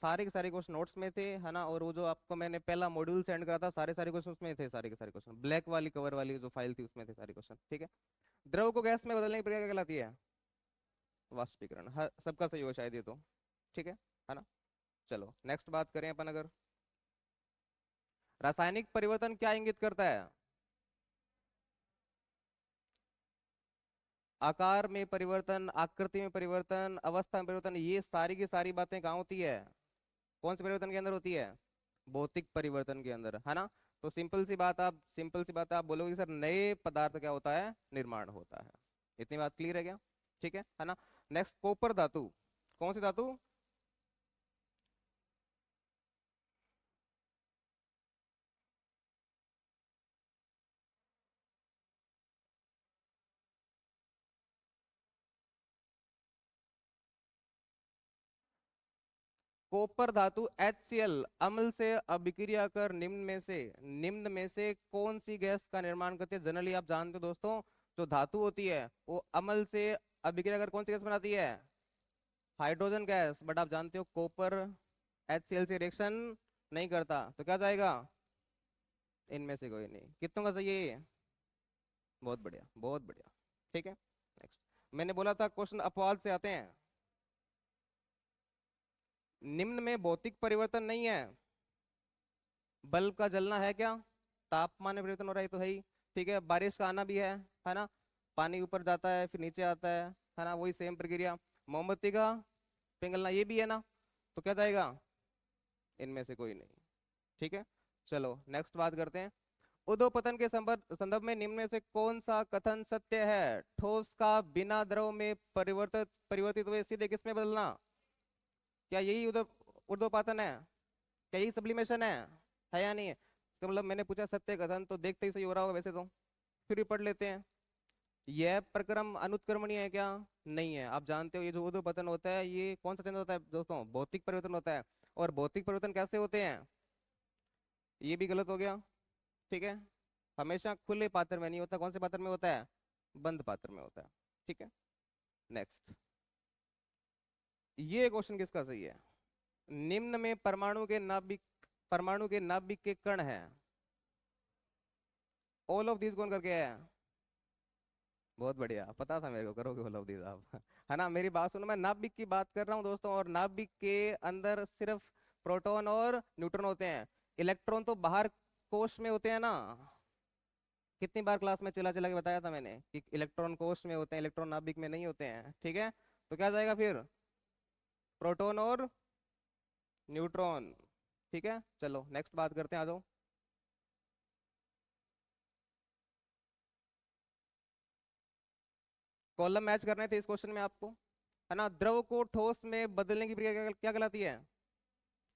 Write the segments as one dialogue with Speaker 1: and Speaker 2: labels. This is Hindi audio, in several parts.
Speaker 1: सारे के सारे क्वेश्चन नोट्स में थे, है ना। और वो जो आपको मैंने पहला मॉड्यूल सेंड करा था, सारे सारे क्वेश्चन उसमें थे, सारे के सारे क्वेश्चन ब्लैक वाली कवर वाली जो फाइल थी उसमें थे सारे क्वेश्चन, ठीक है। द्रव को गैस में बदलने की प्रक्रिया क्या कहलाती है? वाष्पीकरण। हर सबका सही हो शायद ये तो, ठीक है ना। चलो नेक्स्ट बात करें अपन अगर, रासायनिक परिवर्तन क्या इंगित करता है? आकार में परिवर्तन, आकृति में परिवर्तन, अवस्था में परिवर्तन, ये सारी की सारी बातें कहाँ होती है? कौन से परिवर्तन के अंदर होती है? भौतिक परिवर्तन के अंदर, है ना। तो सिंपल सी बात आप बोलोगे सर नए पदार्थ क्या होता है? निर्माण होता है। इतनी बात क्लियर है क्या? ठीक है ना। नेक्स्ट, कॉपर धातु, कौन सी धातु? कॉपर धातु HCl अम्ल से अभिक्रिया कर निम्न में से कौन सी गैस का निर्माण करती है? जनरली आप जानते हो दोस्तों, जो धातु होती है वो अम्ल से अभिक्रिया कर कौन सी गैस बनाती है? Hydrogen gas. बट आप जानते हो कॉपर HCl से रिएक्शन नहीं करता, तो क्या जाएगा? इनमें से कोई नहीं। कितनों का सही है ये? बहुत बढ़िया, बहुत बढ़िया। ठीक है, नेक्स्ट। मैंने बोला था क्वेश्चन अपवाद से आते हैं। निम्न में भौतिक परिवर्तन नहीं है, बल्ब का जलना है क्या? तापमान में परिवर्तन हो रहा है, तो है ही। ठीक है, बारिश का आना भी है ना। पानी ऊपर जाता है फिर नीचे आता है ना, वही सेम प्रक्रिया। मोमबत्ती का पिघलना ये भी है ना, तो क्या जाएगा? इनमें से कोई नहीं। ठीक है, चलो नेक्स्ट बात करते हैं। उद्योपतन के संदर्भ में निम्न में से कौन सा कथन सत्य है? ठोस का बिना द्रव में परिवर्तित हुए सीधे किस में बदलना? क्या यही उद्योपातन है? क्या यही सब्लिमेशन है या नहीं है? इसका मतलब मैंने पूछा सत्य कथन, तो देखते ही सही हो रहा होगा वैसे तो। फिर भी पढ़ लेते हैं। यह प्रक्रम अनुत्क्रमणीय है क्या? नहीं है। आप जानते हो ये जो उद्योपतन होता है ये कौन सा चेंज होता है दोस्तों? भौतिक परिवर्तन होता है। और भौतिक परिवर्तन कैसे होते हैं? ये भी गलत हो गया, ठीक है। हमेशा खुले पात्र में नहीं होता, कौन से पात्र में होता है? बंद पात्र में होता है। ठीक है, नेक्स्ट। ये क्वेश्चन किसका सही है? निम्न में परमाणु के नाभिक के कण है। ऑल ऑफ दिस कौन करके आया? बहुत बढ़िया, पता था मेरे को करोगे ऑल ऑफ दिस आप है ना। मेरी बात सुनो, मैं नाभिक की बात कर रहा हूँ दोस्तों, और नाभिक के अंदर सिर्फ प्रोटॉन और न्यूट्रॉन होते हैं। इलेक्ट्रॉन तो बाहर कोश में होते हैं ना। कितनी बार क्लास में चिल्ला चिल्ला के बताया था मैंने कि इलेक्ट्रॉन कोश में होते हैं, इलेक्ट्रॉन नाभिक में नहीं होते हैं, ठीक है। तो क्या जाएगा फिर? प्रोटॉन और न्यूट्रॉन। ठीक है, चलो नेक्स्ट बात करते हैं, आ जाओ। कॉलम मैच करने थे इस क्वेश्चन में आपको, है ना। द्रव को ठोस में बदलने की प्रक्रिया क्या कहलाती है?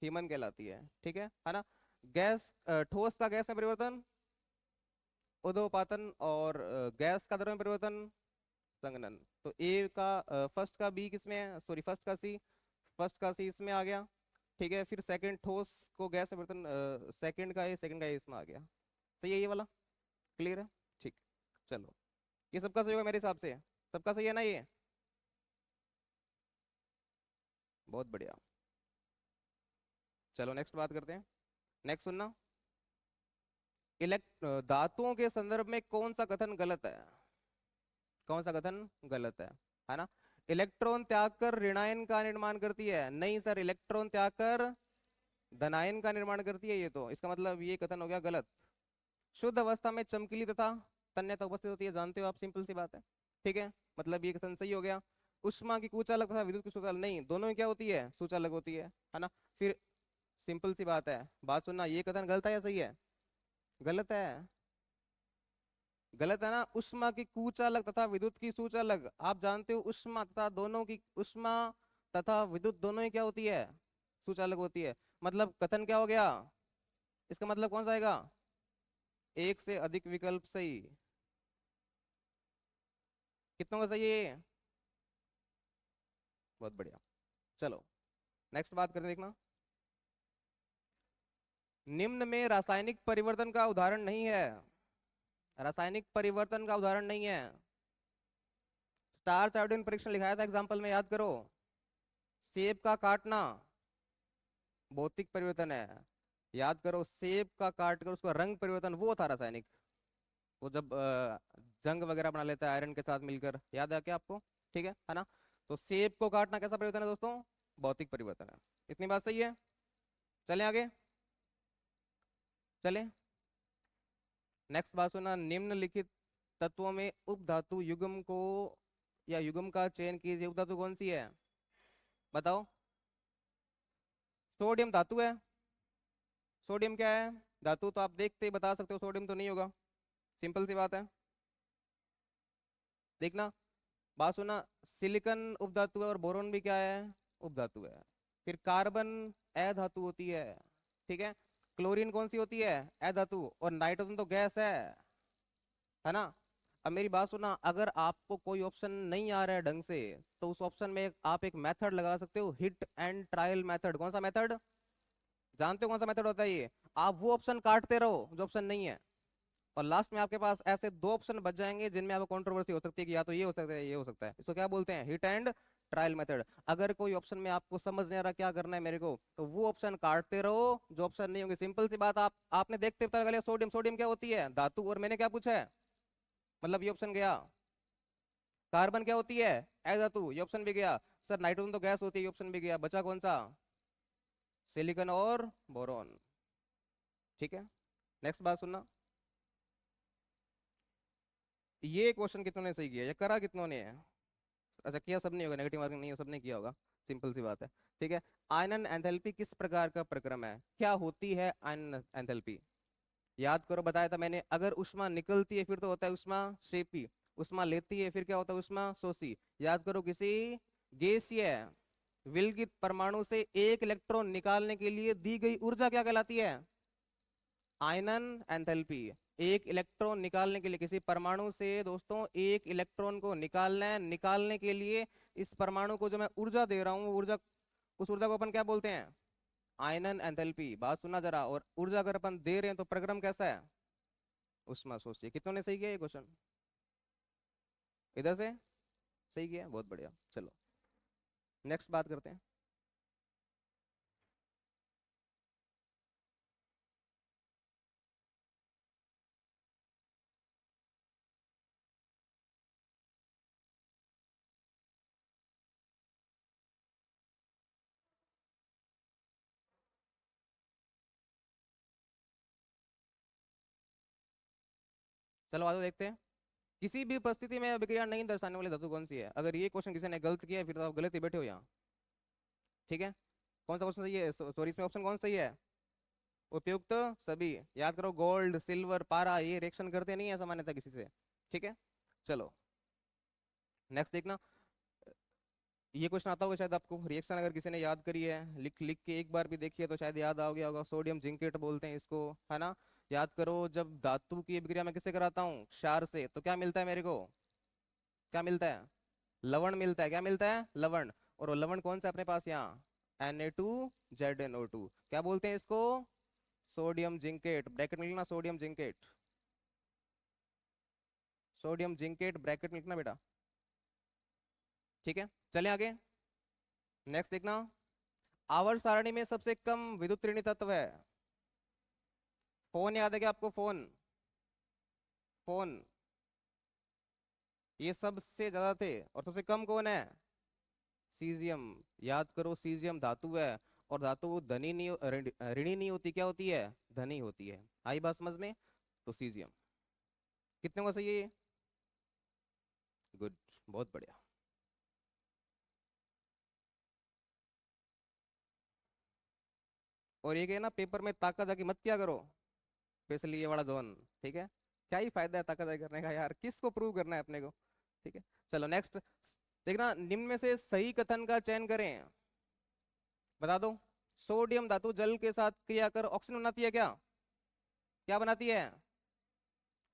Speaker 1: हीमन कहलाती है, ठीक है ना। ठोस का गैस में परिवर्तन उदोपातन, और गैस का द्रव में परिवर्तन संघनन। तो ए का फर्स्ट का बी किसमें है? सॉरी, फर्स्ट का सी इसमें आ गया। ठीक है, फिर सेकंड ठोस को गैस में परिवर्तन, सेकंड का ए इसमें आ गया। सही है ये वाला? क्लियर है? ठीक। चलो, ये सबका सही होगा मेरे हिसाब से। सबका सही है ना ये? बहुत बढ़िया। चलो नेक्स्ट बात करते हैं। नेक्स्ट सुनना। धातुओं के संदर्भ में कौन सा कथन गलत है? कौन सा कथन गलत है ना। इलेक्ट्रॉन त्याग कर ऋणायन का निर्माण करती है। नहीं सर, इलेक्ट्रॉन त्याग कर धनायन का निर्माण करती है, ये तो इसका मतलब ये कथन हो गया गलत। शुद्ध अवस्था में चमकीली तथा तन्यता उपस्थित होती है, जानते हो आप, सिंपल सी बात है। ठीक है, मतलब ये कथन सही हो गया। उष्मा की कुचालक तथा विद्युत की सुचालक, नहीं, दोनों में क्या होती है? सुचालक होती है ना। फिर सिंपल सी बात है, बात सुनना, ये कथन गलत है या सही है? गलत है। गलत है ना। उष्मा की कुचालक तथा विद्युत की सुचालक, आप जानते हो उष्मा तथा विद्युत दोनों ही क्या होती है? सुचालक होती है। मतलब कथन क्या हो गया? इसका मतलब कौन सा आएगा? एक से अधिक विकल्प सही। कितनों का सही है ये? बहुत बढ़िया। चलो नेक्स्ट बात करें, देखना। निम्न में रासायनिक परिवर्तन का उदाहरण नहीं है। रासायनिक परिवर्तन का उदाहरण नहीं है। स्टार्च आयोडीन परीक्षण लिखाया था एग्जाम्पल में, याद करो। सेब का काटना, भौतिक परिवर्तन है। याद करो, सेब का काट कर उसका रंग परिवर्तन वो था रासायनिक। वो जब जंग वगैरह बना लेता है आयरन के साथ मिलकर, याद है क्या आपको? ठीक है ना? तो सेब को काटना कैसा परिवर्तन है दोस्तों? भौतिक परिवर्तन है। इतनी बात सही है? चलें आगे, चलें। नेक्स्ट बात सुना, निम्नलिखित तत्वों में उपधातु युग्म को या युग्म का चयन कीजिए। उपधातु कौन सी है बताओ? सोडियम धातु है। सोडियम क्या है? धातु। तो आप देखते ही बता सकते हो सोडियम तो नहीं होगा, सिंपल सी बात है। देखना, बात सुना, सिलिकॉन उपधातु है और बोरोन भी क्या है? उपधातु है। फिर कार्बन अधातु होती है, ठीक है। क्लोरीन कौन सी होती है? अधातु। और नाइट्रोजन तो गैस है ना? अब मेरी बात सुना, अगर आपको कोई ऑप्शन नहीं आ रहा है ढंग से, तो उस ऑप्शन में आप एक मेथड लगा सकते हो, हिट एंड ट्रायल मेथड। कौन सा मेथड? जानते हो कौन सा मेथड होता है ये? आप वो ऑप्शन काटते रहो जो ऑप्शन नहीं है, और लास्ट में आपके पास ऐसे दो ऑप्शन बच जाएंगे जिनमें आपको कंट्रोवर्सी हो सकती है कि या तो ये हो सकता है, ये हो सकता है। इसको क्या बोलते हैं? Hit and trial method. अगर कोई ऑप्शन में आपको समझ नहीं आ रहा क्या करना है मेरे को, तो वो ऑप्शन काटते रहो जो ऑप्शन नहीं होंगे। सिंपल सी बात, आपने देखते पता लगा लिया सोडियम। सोडियम क्या होती है? धातु। और मैंने क्या पूछा है? मतलब ये ऑप्शन गया। कार्बन क्या होती है? अधातु, ये ऑप्शन भी गया। सर नाइट्रोजन तो गैस होती है, ये ऑप्शन भी गया। बचा कौन सा? सिलिकॉन और बोरॉन। ठीक है, नेक्स्ट बात सुनना, ये क्वेश्चन कितनों ने सही किया, ये करा कितनों ने है? अच्छा, किया सब नहीं होगा, नेगेटिव मार्किंग नहीं है, सबने किया होगा। सिंपल सी बात है। ठीक है, आयनन एंथैल्पी किस प्रकार का प्रक्रम है? क्या होती है आयनन एंथैल्पी? याद करो, बताया था मैंने, अगर उष्मा निकलती है फिर तो होता है उष्मा शेपी, उष्मा लेती है फिर क्या होता है? उष्मा शोषी। याद करो, किसी गैसीय विलगित परमाणु से एक इलेक्ट्रॉन निकालने के लिए दी गई ऊर्जा क्या कहलाती है? आयनन एंथैल्पी। एक इलेक्ट्रॉन निकालने के लिए, किसी परमाणु से दोस्तों एक इलेक्ट्रॉन को निकालना है, निकालने के लिए इस परमाणु को जो मैं ऊर्जा दे रहा हूं, वो ऊर्जा, उस ऊर्जा को अपन क्या बोलते हैं? आयनन एंथैल्पी। बात सुनना जरा, और ऊर्जा अगर अपन दे रहे हैं तो प्रक्रम कैसा है? उष्मा सोचिए। कितनों ने सही किया ये क्वेश्चन? इधर से सही किया, बहुत बढ़िया। चलो नेक्स्ट बात करते हैं। चलो आज देखते हैं, किसी भी परिस्थिति में अभिक्रिया नहीं दर्शाने वाली धातु कौन सी है? अगर ये क्वेश्चन किसी ने गलत किया है फिर तो आप गलत ही बैठे हो यहाँ। ठीक है, कौन सा क्वेश्चन सही है? सॉरी, इसमें ऑप्शन कौन सही है? उपयुक्त सभी। याद करो, गोल्ड सिल्वर पारा ये रिएक्शन करते नहीं है सामान्यतः किसी से। ठीक है, चलो नेक्स्ट देखना, ये क्वेश्चन आता होगा शायद आपको। रिएक्शन अगर किसी ने याद करी है, लिख लिख के एक बार भी देखिए तो शायद याद आ गया होगा। सोडियम जिंकेट बोलते हैं इसको, है ना? याद करो, जब धातु की अभिक्रिया मैं किससे कराता हूँ? क्षार से, तो क्या मिलता है मेरे को? क्या मिलता है? लवण मिलता है। क्या मिलता है? लवण। और वो लवण कौन सा है अपने पास यहाँ? Na2ZnO2। क्या बोलते हैं इसको? Sodium zincate. ब्रैकेट में लिखना, sodium zincate. Sodium zincate bracket में लिखना बेटा। ठीक है, चलें आगे। नेक्स्ट देखना, आवर्त सारणी में सबसे कम विद्युत ऋणी तत्व है? फोन याद है क्या आपको? फोन, फोन, ये सबसे ज्यादा थे। और सबसे कम कौन है? सीजियम। याद करो, सीजियम धातु है, और धातु धनी नहीं ऋणी नहीं होती, क्या होती है? धनी होती है। आई बात समझ में? तो सीजियम। कितने को सही है ये? गुड, बहुत बढ़िया। और ये क्या है ना, पेपर में ताका जाकी मत किया करो, स्पेशली ये वाला जोन। ठीक है, क्या ही फायदा है ताका जाकी करने का यार, किसको प्रूव करना है अपने को? ठीक है, चलो नेक्स्ट देखना, निम्न में से सही कथन का चयन करें। बता दो, सोडियम धातु जल के साथ क्रिया कर ऑक्सीजन बनाती है क्या? क्या बनाती है?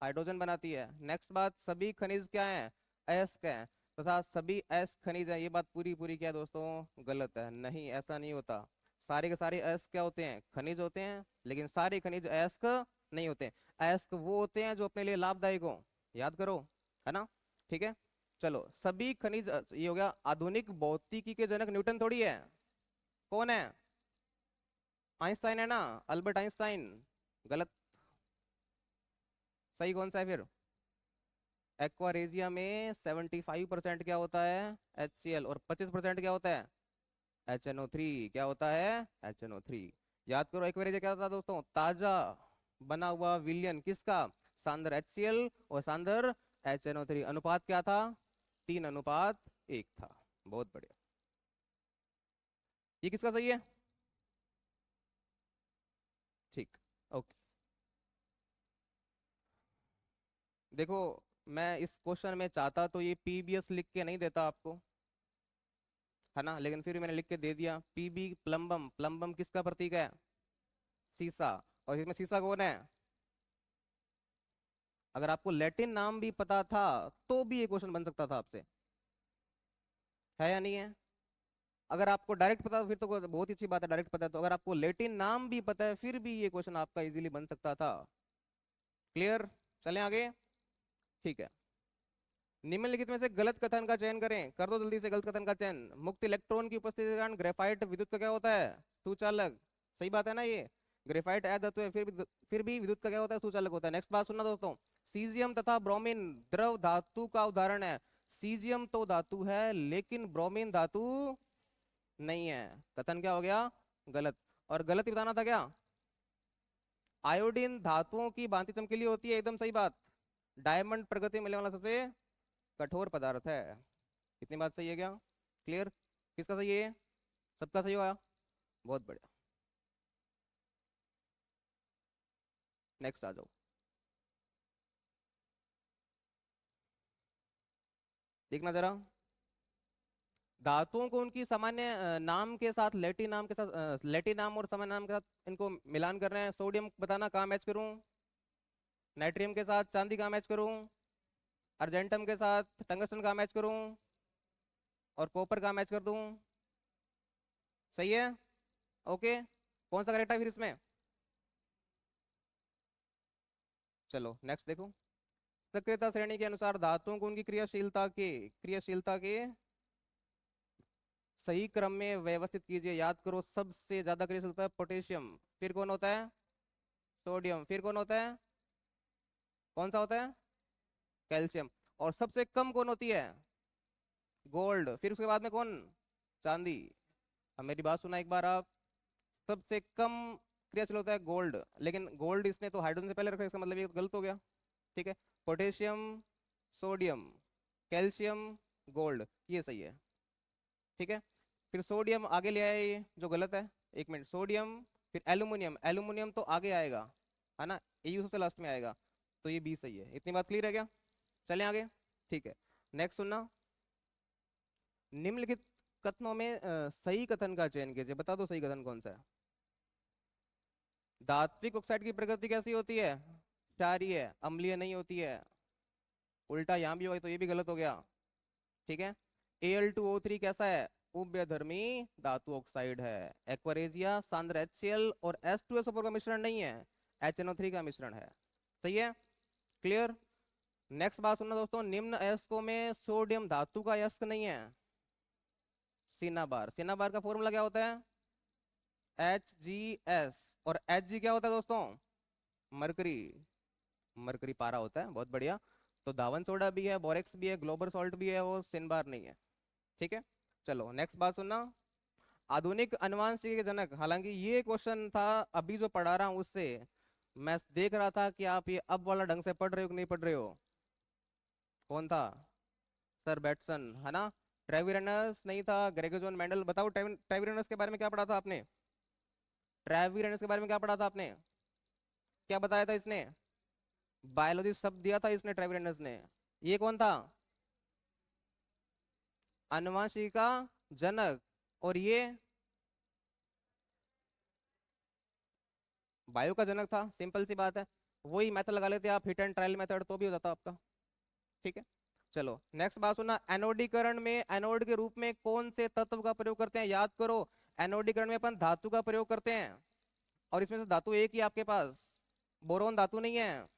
Speaker 1: हाइड्रोजन बनाती है। नेक्स्ट बात, सभी खनिज क्या है? अयस्क है, तथा सभी अयस्क खनिज है। ये बात पूरी पूरी क्या है दोस्तों? गलत है। नहीं, ऐसा नहीं होता। सारे के सारे अयस्क क्या होते हैं? खनिज होते हैं, लेकिन सारे खनिज अयस्क नहीं होते हैं। अयस्क वो होते हैं जो अपने लिए लाभदायक हो। याद करो, है ना? ठीक है, चलो सभी खनिज ये हो गया। आधुनिक भौतिकी के जनक न्यूटन थोड़ी है, कौन है? आइंस्टाइन है ना, अल्बर्ट आइंस्टाइन। गलत। सही कौन सा है फिर? एक्वारेजिया में 75% क्या होता है? HCl। और 25% क्या होता है? HNO3। क्या होता है? HNO3। याद करो एक्वेरिया क्या होता है दोस्तों? ताजा बना हुआ विलयन किसका? सांद्र HCl और सांद्र HNO3। अनुपात क्या था? 3:1 था। बहुत बढ़िया। ये किसका सही है? ठीक। ओके। देखो, मैं इस क्वेश्चन में चाहता तो ये PBS लिख के नहीं देता आपको, है ना, लेकिन फिर मैंने लिख के दे दिया। PB plumbum. प्लम्बम किसका प्रतीक है? सीसा। और इसमें सीसा कौन है? अगर आपको लैटिन नाम भी पता था तो भी ये क्वेश्चन बन सकता था आपसे, है या नहीं है? अगर आपको डायरेक्ट पता तो फिर तो बहुत ही अच्छी बात है, डायरेक्ट पता है तो। अगर आपको लैटिन नाम भी पता है फिर भी ये क्वेश्चन आपका इजीली बन सकता था। क्लियर? चलें आगे। ठीक है। निम्नलिखित में से गलत कथन का चयन करें। कर दो जल्दी से गलत कथन का चयन। मुक्त इलेक्ट्रॉन की उपस्थिति के कारण ग्रेफाइट विद्युत का क्या होता है? सुचालक। सही बात है ना ये? ग्रेफाइट अधातु है, फिर भी विद्युत का क्या होता है? सुचालक होता है। नेक्स्ट बात सुनना दोस्तों। सीजियम तथा ब्रोमीन द्रव धातु का उदाहरण है। सीजियम तो धातु है लेकिन ब्रोमीन धातु नहीं है। कथन क्या हो गया? गलत। और गलत ही बताना था क्या? आयोडीन धातुओं की भांति चमकीली होती है, एकदम सही बात। डायमंड प्रकृति में मिलने वाला सबसे कठोर पदार्थ है। इतनी बात सही है क्या? क्लियर? किसका सही है? सबका सही हुआ। बहुत बढ़िया। नेक्स्ट आ जाओ। देखना जरा। धातुओं को उनकी सामान्य नाम के साथ, लैटिन नाम के साथ, लैटिन नाम और सामान्य नाम के साथ इनको मिलान कर रहे हैं। सोडियम बताना कहाँ मैच करूं? नाइट्रियम के साथ चांदी कहाँ मैच करूं? अर्जेंटम के साथ टंगस्टन कहाँ मैच करूं? और कॉपर कहाँ मैच कर दूं? सही है। ओके। कौन सा करेक्ट है फिर इसमें? चलो नेक्स्ट देखो। सक्रियता श्रेणी के अनुसार धातुओं को उनकी क्रियाशीलता के सही क्रम में व्यवस्थित कीजिए। याद करो, सबसे ज्यादा क्रियाशील होता है पोटेशियम, फिर कौन होता है? सोडियम, फिर कौन होता है? कौन सा होता है? कैल्शियम। और सबसे कम कौन होती है? गोल्ड। फिर उसके बाद में कौन? चांदी। अब मेरी बात सुना एक बार आप। सबसे कम क्रियाशील होता है गोल्ड, लेकिन गोल्ड इसने तो हाइड्रोजन से पहले रखा है, इसका मतलब ये गलत हो गया। ठीक है। पोटेशियम, सोडियम, कैल्शियम, गोल्ड, ये सही है। ठीक है। फिर सोडियम आगे ले आए, ये जो गलत है। एक मिनट, सोडियम। फिर एल्यूमिनियम। एल्यूमिनियम तो आगे आएगा, है ना, EU सबसे लास्ट में आएगा। तो ये बी सही है। इतनी बात क्लियर है क्या? चलें आगे। ठीक है। नेक्स्ट सुनना। निम्नलिखित कथनों में सही कथन का चयन कीजिए। बता दो सही कथन कौन सा है? धात्विक ऑक्साइड की प्रकृति कैसी होती है? क्षारीय, अम्लीय नहीं होती है। उल्टा यहां भी होगा तो ये भी गलत हो गया। ठीक है। Al2O3 कैसा है? उभयधर्मी धातु ऑक्साइड है। एक्वारेजिया सांद्र HCl और H2SO4 का मिश्रण नहीं है, HNO3 का मिश्रण है। सही है। क्लियर? नेक्स्ट बात सुनना दोस्तों। निम्न अयस्कों में सोडियम धातु का अयस्क नहीं है। सिनाबार। सिनाबार का फॉर्मूला क्या होता है? HGS। और Hg क्या होता है दोस्तों? मरकरी। मरकरी पारा होता है। बहुत बढ़िया। तो धावन सोडा भी है, बोरेक्स भी है, ग्लोबल सॉल्ट भी है, वो सिनबार नहीं है। ठीक है। चलो नेक्स्ट बात सुनना। आधुनिक अनुवांशिकी के जनक, हालांकि ये क्वेश्चन था अभी जो पढ़ा रहा हूं उससे, मैं देख रहा था कि आप ये अब वाला ढंग से पढ़ रहे हो कि नहीं पढ़ रहे हो। कौन था? सर बैटसन, है ना। ट्रेविरनस नहीं था, ग्रेगोर मेंडल। बताओ ट्रेविरनस के बारे में क्या पढ़ा था आपने? ट्रेविरनस के बारे में क्या पढ़ा था आपने? क्या बताया था इसने? बायोलॉजी शब्द दिया था इसने, ट्रेविरनस ने। ये कौन था? अनुवांशिकी का जनक। और ये बायो का जनक था। सिंपल सी बात है। वही मेथड लगा लेते आप, हिट एंड ट्रायल मेथड, तो भी हो जाता आपका। ठीक है। चलो नेक्स्ट बात सुना। एनोडीकरण में एनोड के रूप में कौन से तत्व का प्रयोग करते हैं? याद करो, एनोडीकरण में अपन धातु का प्रयोग करते हैं। और इसमें से धातु एक ही आपके पास। बोरोन धातु नहीं है,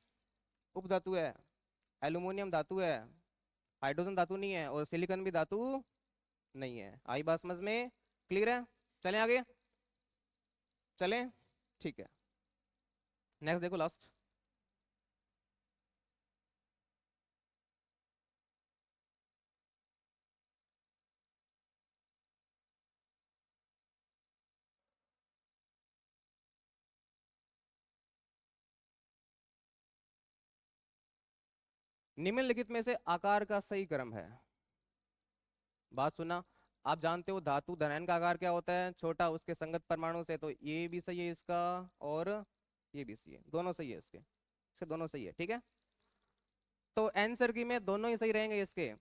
Speaker 1: उपधातु है। एल्यूमिनियम धातु है, हाइड्रोजन धातु नहीं है। और सिलिकॉन भी धातु नहीं है। आई बात समझ में? क्लियर है? चलें आगे। चलें, ठीक है। नेक्स्ट देखो, लास्ट। निम्नलिखित में से आकार का सही क्रम है। बात सुना। आप जानते हो धातु धनायन का आकार क्या होता है, छोटा उसके संगत परमाणु से, तो ये भी सही है इसका, और ये भी सही है, दोनों सही है इसके दोनों सही है, ठीक है। तो आंसर की में दोनों ही सही रहेंगे इसके।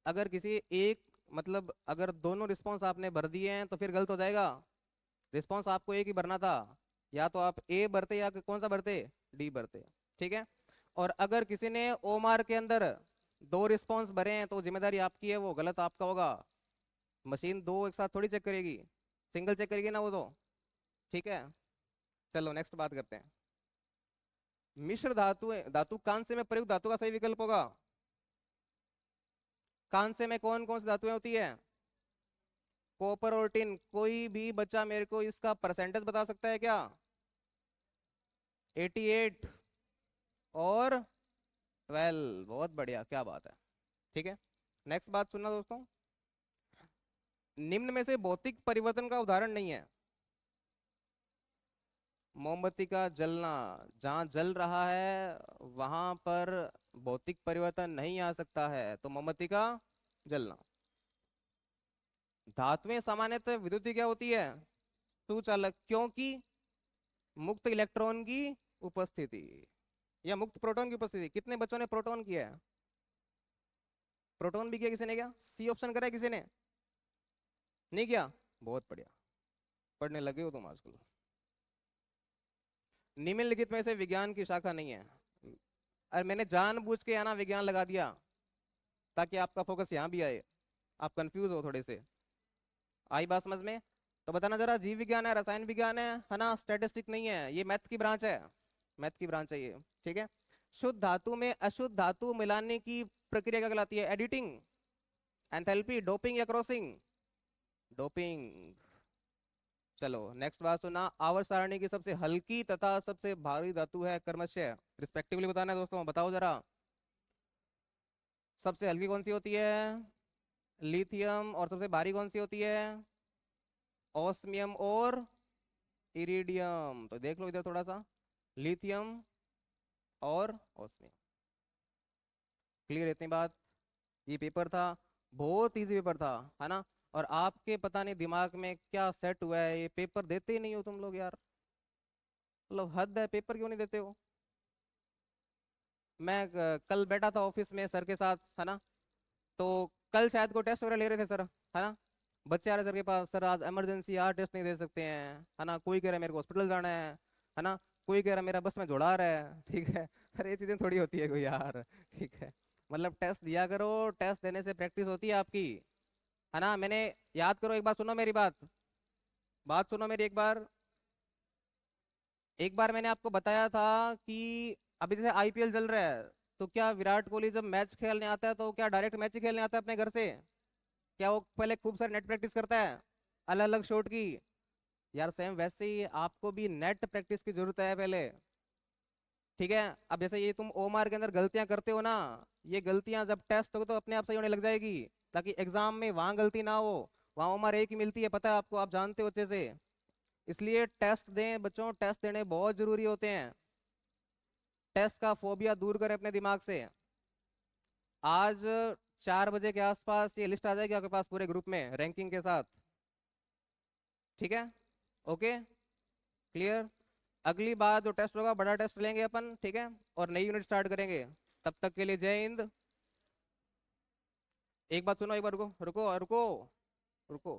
Speaker 1: अगर किसी एक, मतलब अगर दोनों रिस्पॉन्स आपने भर दिए हैं तो फिर गलत हो जाएगा। रिस्पॉन्स आपको एक ही भरना था, या तो आप ए भरते या कौन सा भरते, डी भरते, ठीक है। और अगर किसी ने ओ मार्क के अंदर दो रिस्पॉन्स भरे हैं तो जिम्मेदारी आपकी है, वो गलत आपका होगा। मशीन दो एक साथ थोड़ी चेक करेगी, सिंगल चेक करेगी ना वो तो, ठीक है। चलो नेक्स्ट बात करते हैं। मिश्र धातु, धातु कांस्य में प्रयुक्त धातु का सही विकल्प होगा। कांस्य में कौन कौन सी धातुएं होती है, कॉपर और टिन। कोई भी बच्चा मेरे को इसका परसेंटेज बता सकता है क्या, 88 और 12, बहुत बढ़िया, क्या बात है, ठीक है। नेक्स्ट बात सुनना दोस्तों, निम्न में से भौतिक परिवर्तन का उदाहरण नहीं है। मोमबत्ती का जलना, जहां जल रहा है वहां पर भौतिक परिवर्तन नहीं आ सकता है, तो मोमबत्ती का जलना। धातुएं सामान्यतः विद्युत क्या होती है, सुचालक, क्योंकि मुक्त इलेक्ट्रॉन की उपस्थिति या मुक्त प्रोटॉन की उपस्थिति। कितने बच्चों ने प्रोटॉन किया है, प्रोटॉन भी किया, किसी ने क्या, सी ऑप्शन करा है किसी ने, नहीं किया, बहुत बढ़िया, पढ़ने लगे हो तुम आजकल। निम्नलिखित में से विज्ञान की शाखा नहीं है। और मैंने जानबूझ के आना विज्ञान लगा दिया ताकि आपका फोकस यहाँ भी आए, आप कंफ्यूज हो थोड़े से। आई बात समझ में, तो बताना जरा, जीव विज्ञान है, रसायन विज्ञान है ना, स्टैटिस्टिक नहीं है, ये मैथ की ब्रांच है, मैथ की ब्रांच है ये, ठीक है। शुद्ध धातु में अशुद्ध धातु मिलाने की प्रक्रिया क्या कहलाती है, एडिटिंग, एंथैल्पी, डोपिंग या क्रॉसिंग, डोपिंग। चलो नेक्स्ट बात सुना, आवर्त सारणी की सबसे हल्की तथा सबसे भारी धातु है क्रमशः, रिस्पेक्टिवली बताना है दोस्तों, बताओ जरा। सबसे हल्की कौन सी होती है, लिथियम, और सबसे भारी कौन सी होती है, ऑस्मियम और इरिडियम। तो देख लो इधर थोड़ा सा, लिथियम और ऑस्मियम। क्लियर इतनी बात। ये पेपर था, बहुत इजी पेपर था, है ना। और आपके पता नहीं दिमाग में क्या सेट हुआ है, ये पेपर देते ही नहीं हो तुम लोग यार, मतलब हद है, पेपर क्यों नहीं देते हो। मैं कल बैठा था ऑफिस में सर के साथ, है ना, तो कल शायद को टेस्ट वगैरह ले रहे थे सर, है ना। बच्चे आ रहे सर के पास, सर आज इमरजेंसी यार टेस्ट नहीं दे सकते हैं, है ना। कोई कह रहा है मेरे को हॉस्पिटल जाना है ना। कोई कह रहा है मेरा बस में जोड़ा रहा है, ठीक है। अरे ये चीज़ें थोड़ी होती है कोई यार, ठीक है। मतलब टेस्ट दिया करो, टेस्ट देने से प्रैक्टिस होती है आपकी, है ना। मैंने, याद करो, एक बार सुनो मेरी बात, बात सुनो मेरी एक बार। एक बार मैंने आपको बताया था कि अभी जैसे आईपीएल चल रहा है, तो क्या विराट कोहली जब मैच खेलने आता है तो क्या डायरेक्ट मैच ही खेलने आता है अपने घर से, क्या वो पहले खूब सारी नेट प्रैक्टिस करता है, अलग अलग शॉट की। यार सेम वैसे ही आपको भी नेट प्रैक्टिस की जरूरत है पहले, ठीक है। अब जैसे ये तुम ओमार के अंदर गलतियां करते हो ना, ये गलतियां जब टेस्ट हो तो अपने आप सही होने लग जाएगी, ताकि एग्जाम में वहां गलती ना हो। वहां ओमार एक ही मिलती है, पता है आपको, आप जानते हो अच्छे से। इसलिए टेस्ट दें बच्चों, टेस्ट देने बहुत जरूरी होते हैं। टेस्ट का फोबिया दूर करें अपने दिमाग से। आज 4 बजे के आसपास ये लिस्ट आ जाएगी आपके पास पूरे ग्रुप में रैंकिंग के साथ, ठीक है। Okay, clear. अगली बार जो टेस्ट होगा बड़ा टेस्ट लेंगे अपन, ठीक है, और नई यूनिट स्टार्ट करेंगे। तब तक के लिए जय हिंद। एक बात सुनो, एक बार रुको रुको रुको रुको,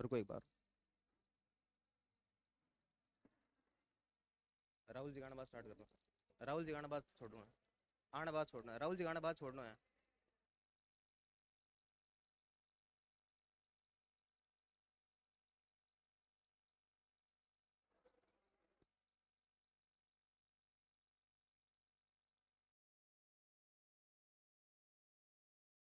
Speaker 1: रुको एक बार। राहुल जी गाना बात स्टार्ट कर दो, राहुल जी गाना बात छोड़ना है, आना बात छोड़ना है, राहुल जी गाना बात छोड़ना है।